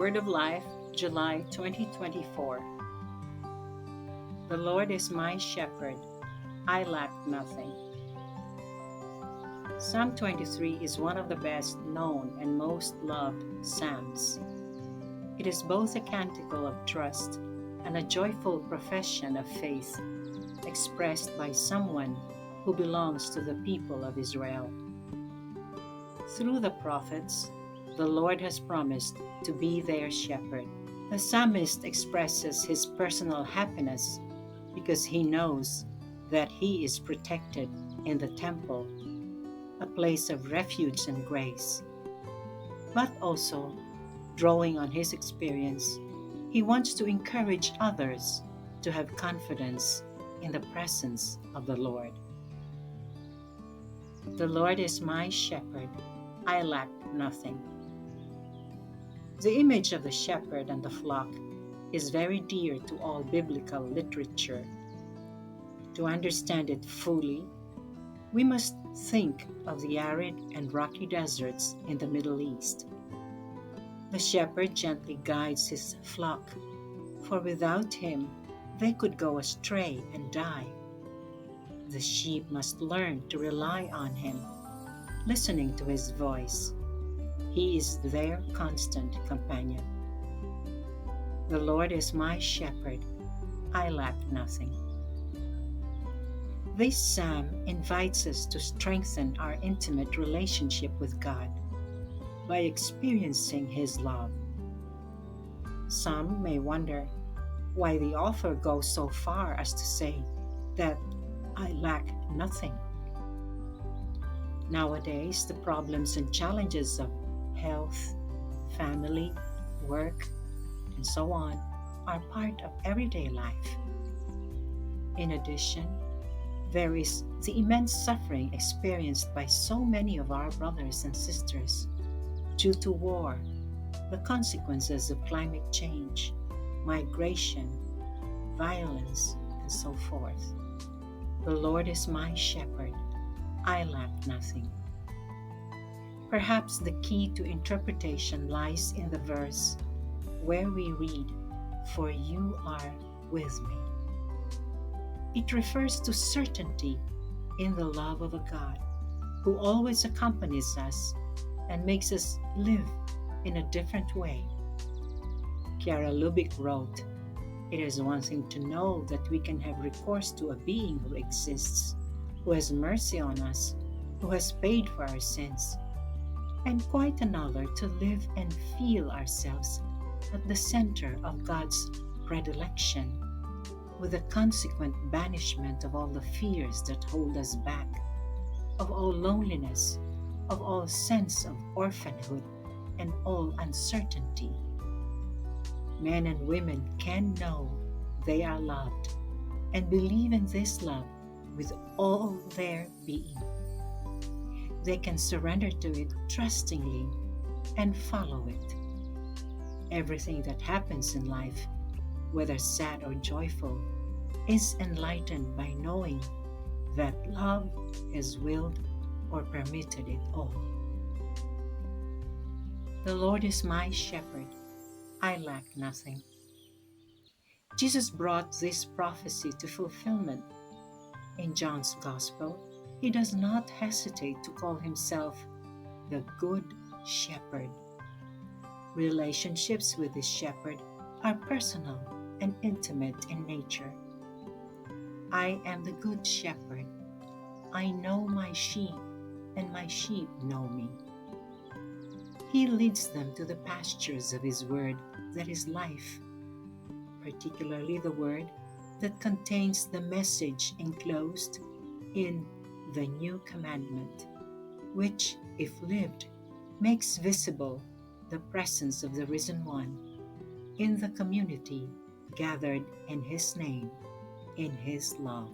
Word of Life, July 2024. The Lord is my shepherd, I lack nothing. Psalm 23 is one of the best known and most loved psalms. It is both a canticle of trust and a joyful profession of faith, expressed by someone who belongs to the people of Israel. Through the prophets, the Lord has promised to be their shepherd. The psalmist expresses his personal happiness because he knows that he is protected in the temple, a place of refuge and grace. But also, drawing on his experience, he wants to encourage others to have confidence in the presence of the Lord. The Lord is my shepherd, I lack nothing. The image of the shepherd and the flock is very dear to all biblical literature. To understand it fully, we must think of the arid and rocky deserts in the Middle East. The shepherd gently guides his flock, for without him they could go astray and die. The sheep must learn to rely on him, listening to his voice. He is their constant companion. The Lord is my shepherd, I lack nothing. This psalm invites us to strengthen our intimate relationship with God by experiencing His love. Some may wonder why the author goes so far as to say that I lack nothing. Nowadays, the problems and challenges of health, family, work, and so on are part of everyday life. In addition, there is the immense suffering experienced by so many of our brothers and sisters due to war, the consequences of climate change, migration, violence, and so forth. The Lord is my shepherd, I lack nothing. Perhaps the key to interpretation lies in the verse where we read, "For you are with me." It refers to certainty in the love of a God who always accompanies us and makes us live in a different way. Chiara Lubick wrote, "It is one thing to know that we can have recourse to a being who exists, who has mercy on us, who has paid for our sins, and quite another to live and feel ourselves at the center of God's predilection, with the consequent banishment of all the fears that hold us back, of all loneliness, of all sense of orphanhood, and all uncertainty. Men and women can know they are loved and believe in this love with all their being. They can surrender to it trustingly and follow it. Everything that happens in life, whether sad or joyful, is enlightened by knowing that love has willed or permitted it all. The Lord is my shepherd, I lack nothing. Jesus brought this prophecy to fulfillment. In John's Gospel, he does not hesitate to call himself the Good Shepherd. Relationships with this shepherd are personal and intimate in nature. I am the Good Shepherd. I know my sheep, and my sheep know me. He leads them to the pastures of His Word that is life, particularly the Word that contains the message enclosed in the New Commandment, which, if lived, makes visible the presence of the Risen One in the community gathered in His name, in His love.